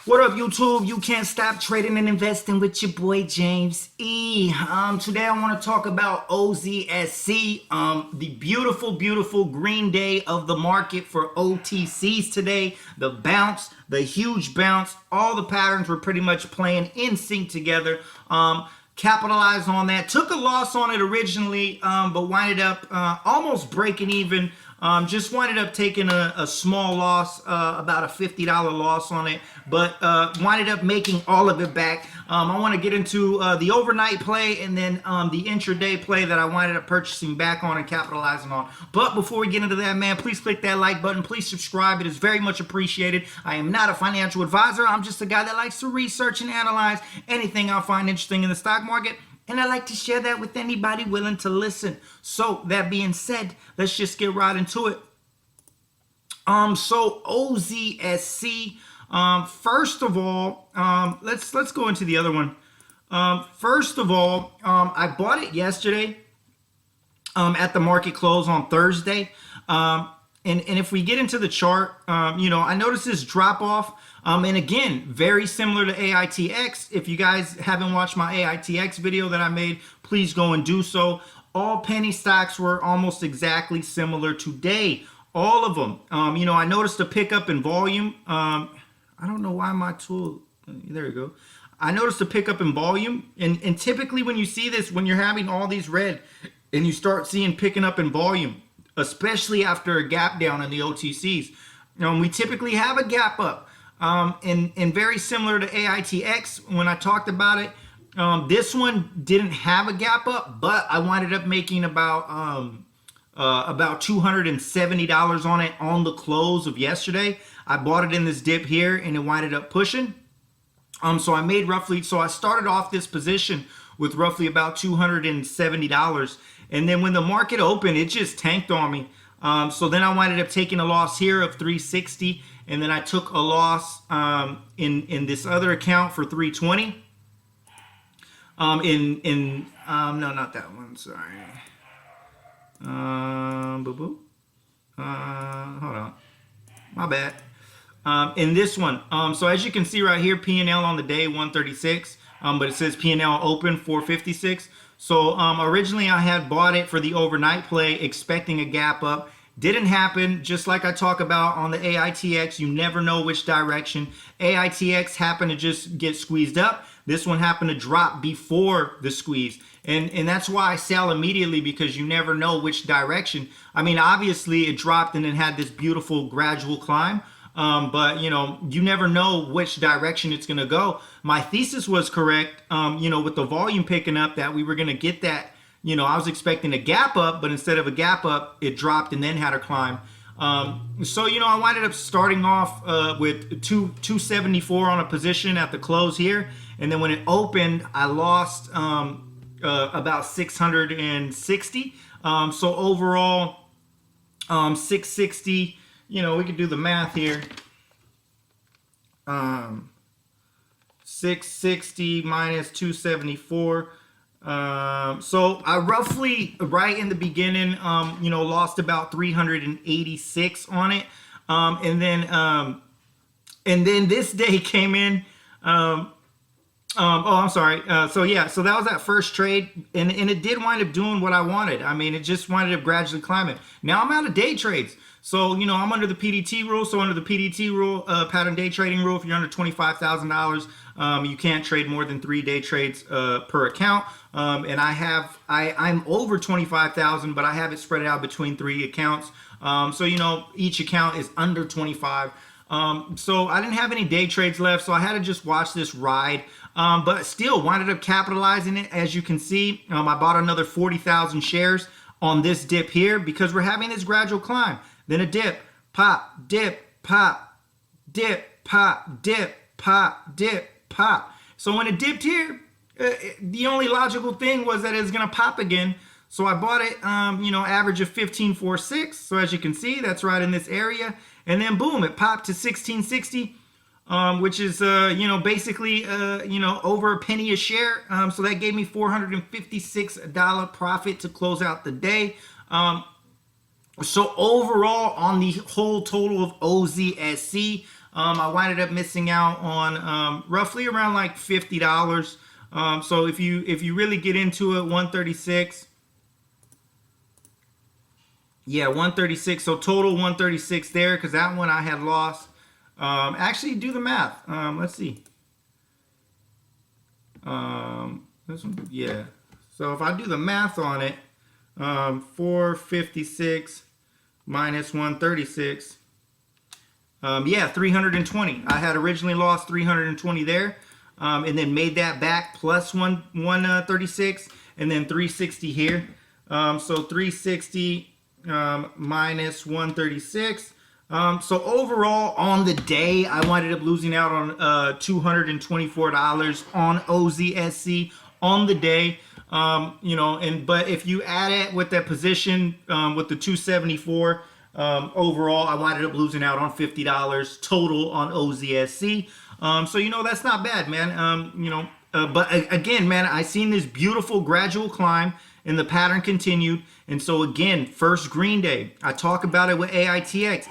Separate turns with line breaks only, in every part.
What up, YouTube? You can't stop trading and investing with your boy James E. Today I want to talk about OZSC. The beautiful green day of the market for OTCs today. The bounce, the huge bounce. All the patterns were pretty much playing in sync together. Capitalized on that. Took a loss on it originally, but winded up almost breaking even. Just winded up taking a small loss, about a $50 loss on it, but winded up making all of it back. I want to get into the overnight play and then the intraday play that I winded up purchasing back on and capitalizing on. But before we get into that, man, please click that like button. Please subscribe. It is very much appreciated. I am not a financial advisor. I'm just a guy that likes to research and analyze anything I find interesting in the stock market. And I like to share that with anybody willing to listen. So that being said, let's just get right into it. So OZSC. First of all, let's go into the other one. First of all, I bought it yesterday at the market close on Thursday. And if we get into the chart, I noticed this drop off. And again, very similar to AITX. If you guys haven't watched my AITX video that I made, please go and do so. All penny stocks were almost exactly similar today. All of them. I noticed a pickup in volume. I don't know why my tool, there you go. I noticed a pickup in volume. And typically when you see this, when you're having all these red and you start seeing picking up in volume, especially after a gap down in the OTCs, we typically have a gap up. And very similar to AITX, when I talked about it, this one didn't have a gap up, but I winded up making about $270 on it on the close of yesterday. I bought it in this dip here and it winded up pushing. So I made roughly, so I started off this position with roughly about $270. And then when the market opened, it just tanked on me. So then I winded up taking a loss here of 360, and then I took a loss in this other account for 320. No, not that one. Sorry. Hold on. My bad. In this one, so as you can see right here, P&L on the day 136, but it says P&L open 456. So originally I had bought it for the overnight play, expecting a gap up. Didn't happen. Just like I talk about on the AITX, you never know which direction. AITX happened to just get squeezed up. This one happened to drop before the squeeze. And that's why I sell immediately, because you never know which direction. I mean, obviously it dropped and then had this beautiful gradual climb. But you never know which direction it's going to go. My thesis was correct, with the volume picking up, that we were going to get that. I was expecting a gap up, but instead of a gap up, it dropped and then had a climb. So I winded up starting off with 274 on a position at the close here. And then when it opened, I lost about 660. So overall, 660, we could do the math here. 660 minus 274. So I roughly, right in the beginning, lost about 386 on it. And then this day came in. I'm sorry. So that was that first trade, and it did wind up doing what I wanted. I mean, it just winded up gradually climbing. Now I'm out of day trades. So, I'm under the PDT rule. So under the PDT rule, pattern day trading rule, if you're under $25,000, you can't trade more than 3 day trades per account. And I'm over 25,000, but I have it spread out between 3 accounts. So, each account is under 25. So I didn't have any day trades left, so I had to just watch this ride. But still winded up capitalizing it. As you can see, I bought another 40,000 shares on this dip here, because we're having this gradual climb. Then a dip, pop, dip, pop, dip, pop, dip, pop, dip, pop. So when it dipped here, the only logical thing was that it's going to pop again. So I bought it, average of 15.46. So as you can see, that's right in this area. And then boom, it popped to 1660, which is, basically, over a penny a share. So that gave me $456 profit to close out the day. So overall, on the whole total of OZSC, I winded up missing out on roughly around like $50. So if you really get into it, 136. Yeah, 136. So total 136 there, because that one I had lost. Actually, do the math. Let's see. This one, yeah. So if I do the math on it, 456 minus 136. Yeah, 320. I had originally lost 320 there, and then made that back plus 136, and then 360 here. So 360 minus 136. So overall on the day, I winded up losing out on $224 on OZSC on the day. You know, but if you add it with that position with the 274, overall I winded up losing out on $50 total on OZSC. So you know, that's not bad, man. You know, but again, man, I seen this beautiful gradual climb and the pattern continued. And so again, first green day, I talk about it with AITX.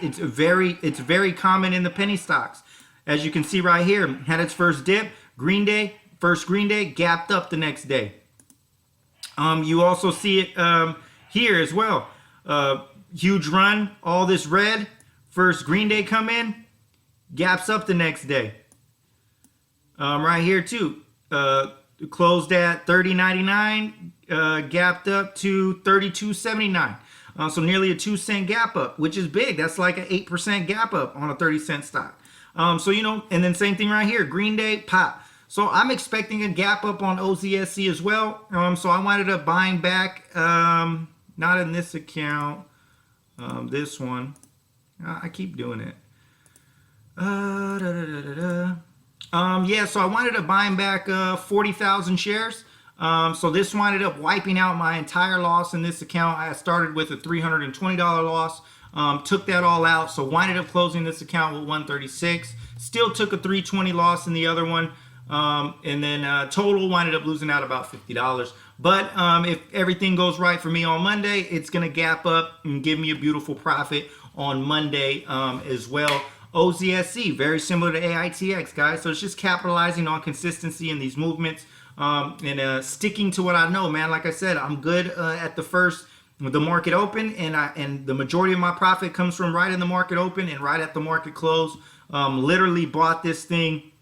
It's very common in the penny stocks. As you can see right here, had its first dip, green day, first green day, gapped up the next day. You also see it here as well. Huge run, all this red, first green day come in, gaps up the next day. Right here too, closed at $30.99, gapped up to $32.79. So nearly a 2-cent gap up, which is big. That's like an 8% gap up on a 30-cent stock. So, you know, and then same thing right here, green day, pop. So I'm expecting a gap up on OZSC as well. So I winded up buying back, not in this account, this one. I keep doing it. Yeah, so I winded up buying back 40,000 shares. So this winded up wiping out my entire loss in this account. I started with a $320 loss, took that all out, so winded up closing this account with 136. Still took a 320 loss in the other one, and then total winded up losing out about $50. But if everything goes right for me on Monday, it's gonna gap up and give me a beautiful profit on Monday as well. OZSC, very similar to AITX, guys. So it's just capitalizing on consistency in these movements, and sticking to what I know, man. Like I said, I'm good at the market open, and the majority of my profit comes from right in the market open and right at the market close. Literally bought this thing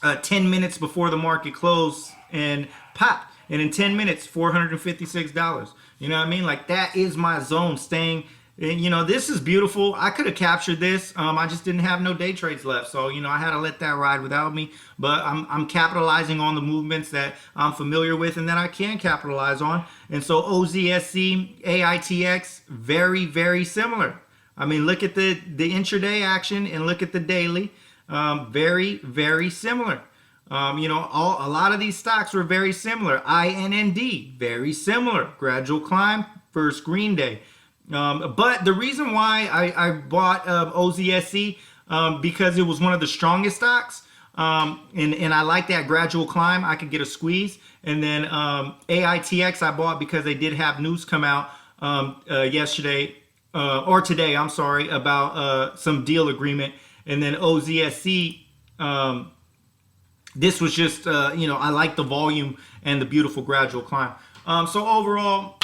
10 minutes before the market closed and popped. And in 10 minutes, $456. You know what I mean? Like, that is my zone, staying. And, you know, this is beautiful. I could have captured this. I just didn't have no day trades left. So, you know, I had to let that ride without me. But I'm capitalizing on the movements that I'm familiar with and that I can capitalize on. And so OZSC, AITX, very, very similar. I mean, look at the intraday action and look at the daily. Very, very similar. You know, a lot of these stocks were very similar. INND, very similar. Gradual climb, first green day. But the reason why I bought OZSC, because it was one of the strongest stocks, and I like that gradual climb. I could get a squeeze. And then AITX I bought because they did have news come out yesterday, or today, I'm sorry, about some deal agreement. And then OZSC, this was just, you know, I like the volume and the beautiful gradual climb. So overall,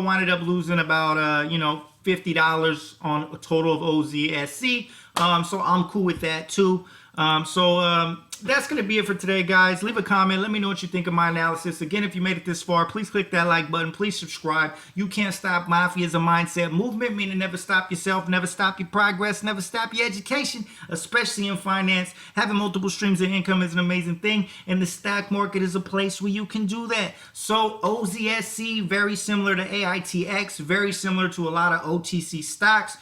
winded up losing about, you know, $50 on a total of OZSC. So I'm cool with that too. So that's going to be it for today, guys. Leave a comment. Let me know what you think of my analysis. Again, if you made it this far, please click that like button. Please subscribe. You can't stop Mafia is a mindset movement, meaning never stop yourself, never stop your progress, never stop your education, especially in finance. Having multiple streams of income is an amazing thing, and the stock market is a place where you can do that. So OZSC, very similar to AITX, very similar to a lot of OTC stocks.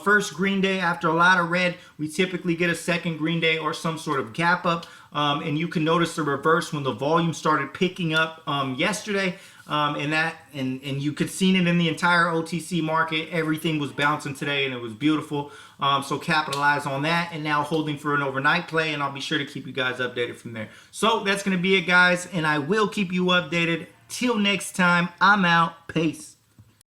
First green day after a lot of red, we typically get a second green day or some sort of gap up. And you can notice the reverse when the volume started picking up yesterday. And you could see it in the entire OTC market. Everything was bouncing today and it was beautiful. So capitalize on that, and now holding for an overnight play, and I'll be sure to keep you guys updated from there. So that's going to be it, guys, and I will keep you updated. Till next time, I'm out. Peace.